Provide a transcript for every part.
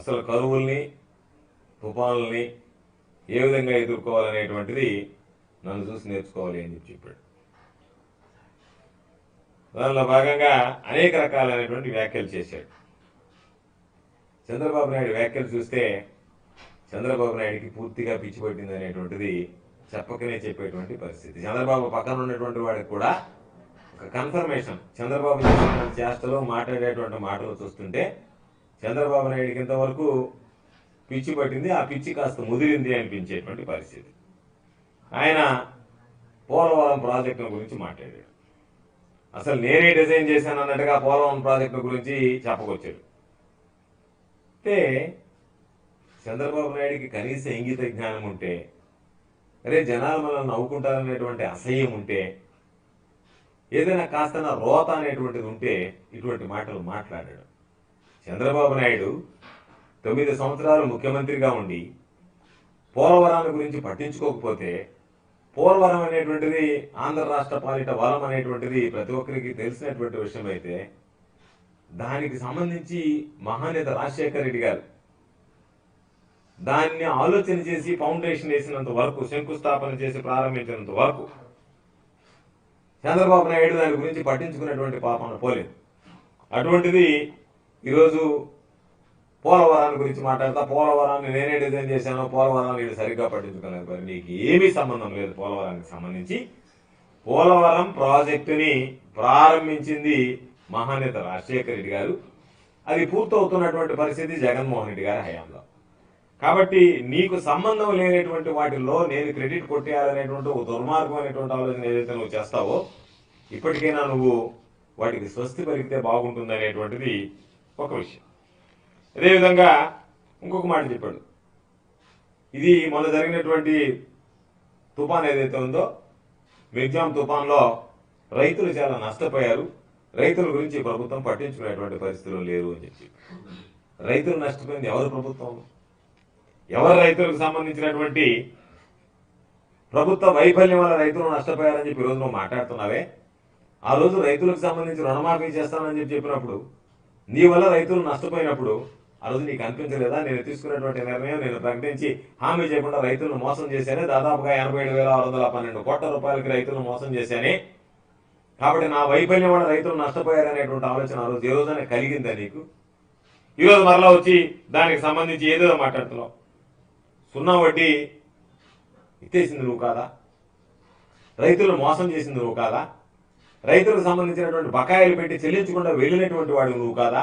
అసలు కరువుల్ని తుఫానుల్ని ఏ విధంగా ఎదుర్కోవాలనేటువంటిది నన్ను చూసి నేర్చుకోవాలి అని చెప్పాడు. దానిలో భాగంగా అనేక రకాలైనటువంటి వ్యాఖ్యలు చేశాడు. చంద్రబాబు నాయుడు వ్యాఖ్యలు చూస్తే చంద్రబాబు నాయుడికి పూర్తిగా పిచ్చి పట్టింది అనేటువంటిది చెప్పకనే చెప్పేటువంటి పరిస్థితి. చంద్రబాబు పక్కన ఉన్నటువంటి వాడికి కూడా ఒక కన్ఫర్మేషన్, చంద్రబాబు చేసిన చేష్టలు మాట్లాడేటువంటి మాటలు చూస్తుంటే చంద్రబాబు నాయుడికి ఇంతవరకు పిచ్చి పట్టింది, ఆ పిచ్చి కాస్త ముదిరింది అనిపించేటువంటి పరిస్థితి. ఆయన పోలవరం ప్రాజెక్టుల గురించి మాట్లాడాడు. అసలు నేనే డిజైన్ చేశాను అన్నట్టుగా పోలవరం ప్రాజెక్టుల గురించి చెప్పకొచ్చాడు. అంటే చంద్రబాబు నాయుడికి కనీస ఇంగిత జ్ఞానం ఉంటే, అరే జనాలు మనల్ని నవ్వుకుంటారనేటువంటి అసహ్యం ఉంటే, ఏదైనా కాస్త రోత అనేటువంటిది ఉంటే ఇటువంటి మాటలు మాట్లాడాడు. చంద్రబాబు నాయుడు 9 సంవత్సరాలు ముఖ్యమంత్రిగా ఉండి పోలవరాన్ని గురించి పట్టించుకోకపోతే, పోలవరం అనేటువంటిది ఆంధ్ర రాష్ట్ర పాలిట వరం అనేటువంటిది ప్రతి ఒక్కరికి తెలిసినటువంటి విషయం అయితే, దానికి సంబంధించి మహానేత రాజశేఖర రెడ్డి గారు దాన్ని ఆలోచన చేసి ఫౌండేషన్ వేసినంత వరకు, శంకుస్థాపన చేసి ప్రారంభించినంత వరకు చంద్రబాబు నాయుడు దాని గురించి పట్టించుకున్నటువంటి పాపన పోలేదు. అటువంటిది ఈరోజు పోలవరాన్ని గురించి మాట్లాడతా, పోలవరాన్ని నేనే డిజైన్ చేశాను, పోలవరాన్ని ఇది సరిగ్గా పట్టించుకోలేదు. మరి నీకు ఏమీ సంబంధం లేదు పోలవరానికి సంబంధించి. పోలవరం ప్రాజెక్టుని ప్రారంభించింది మహానేత రాజశేఖర రెడ్డి గారు. అది పూర్తవుతున్నటువంటి పరిస్థితి జగన్మోహన్ రెడ్డి గారి హయాంలో. కాబట్టి నీకు సంబంధం లేనటువంటి వాటిల్లో నేను క్రెడిట్ కొట్టేయాలనేటువంటి ఒక దుర్మార్గమైనటువంటి ఆలోచన ఏదైతే నువ్వు చేస్తావో, ఇప్పటికైనా నువ్వు వాటికి స్వస్తి పలికితే బాగుంటుంది అనేటువంటిది ఒక విషయం. అదేవిధంగా ఇంకొక మాట చెప్పాడు. ఇది మొన్న జరిగినటువంటి తుఫాన్ ఏదైతే ఉందో, మిగ్జామ్ తుఫాన్లో రైతులు చాలా నష్టపోయారు, రైతుల గురించి ప్రభుత్వం పట్టించుకునేటువంటి పరిస్థితులు లేరు అని చెప్పి. రైతులు నష్టపోయింది ఎవరు? ప్రభుత్వం. ఎవరు రైతులకు సంబంధించినటువంటి ప్రభుత్వ వైఫల్యం వల్ల రైతులు నష్టపోయారని చెప్పి ఈరోజు నువ్వు మాట్లాడుతున్నావే, ఆ రోజు రైతులకు సంబంధించి రుణమాఫీ చేస్తానని చెప్పి చెప్పినప్పుడు, నీ వల్ల రైతులు నష్టపోయినప్పుడు ఆ రోజు నీకు అనిపించలేదా? నేను తీసుకున్నటువంటి నిర్ణయం, నేను ప్రకటించి హామీ చేయకుండా రైతులను మోసం చేశానే, దాదాపుగా 87,612 కోట్ల రూపాయలకి రైతులను మోసం చేశానే, కాబట్టి నా వైఫల్యం వల్ల రైతులు నష్టపోయారనేటువంటి ఆలోచన ఆ రోజు ఏ రోజైనా కలిగిందా నీకు? ఈరోజు మరలా వచ్చి దానికి సంబంధించి ఏదేదో మాట్లాడుతున్నావు. సున్నా వడ్డీ ఇచ్చేసింది నువ్వు కాదా? రైతులను మోసం చేసింది నువ్వు కాదా? రైతులకు సంబంధించినటువంటి బకాయిలు పెట్టి చెల్లించకుండా వెళ్ళినటువంటి వాడు నువ్వు కాదా?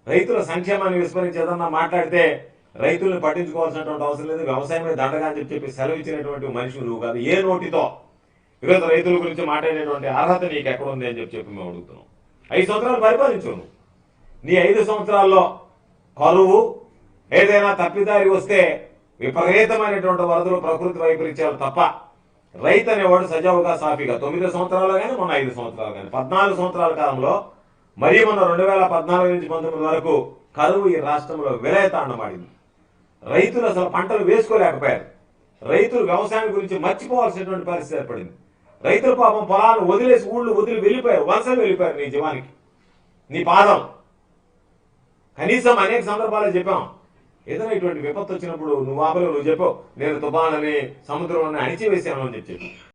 రైతుల సంక్షేమాన్ని విస్మరించేదన్నా మాట్లాడితే రైతులను పట్టించుకోవాల్సినటువంటి అవసరం లేదు, వ్యవసాయమే దండగా అని చెప్పి సెలవు ఇచ్చినటువంటి మనిషి నువ్వు కాదు. ఏ నోటితో ఈరోజు రైతుల గురించి మాట్లాడేటువంటి అర్హత నీకు ఎక్కడ ఉంది అని చెప్పి మేము అడుగుతున్నాం. 5 సంవత్సరాలు పరిపాలించు నువ్వు. నీ 5 సంవత్సరాల్లో కరువు ఏదైనా తప్పిదారి వస్తే విపరీతమైనటువంటి వరదలు, ప్రకృతి వైపరీత్యాలు తప్ప రైతు అనేవాడు సజావుగా సాఫీగా 9 సంవత్సరాలు కానీ మొన్న 5 సంవత్సరాలు కానీ 14 సంవత్సరాల కాలంలో, మరీ మొన్న 2014 నుంచి 19 వరకు కరువు ఈ రాష్ట్రంలో విలయతాండమాడింది. రైతులు అసలు పంటలు వేసుకోలేకపోయారు. రైతులు వ్యవసాయం గురించి మర్చిపోవాల్సినటువంటి పరిస్థితి ఏర్పడింది. రైతులు పాపం పొలాలను వదిలేసి ఊళ్ళు వదిలి వెళ్ళిపోయారు, వలసలు వెళ్ళిపోయారు నీ జీవానికి, నీ పాదం. కనీసం అనేక సందర్భాలు చెప్పాం, ఏదైనా ఇటువంటి విపత్తు వచ్చినప్పుడు నువ్వు ఆపలేవు. నువ్వు చెప్పావు, నేను తుఫానని సముద్రంలోనే అణిచివేశాను అని చెప్పి.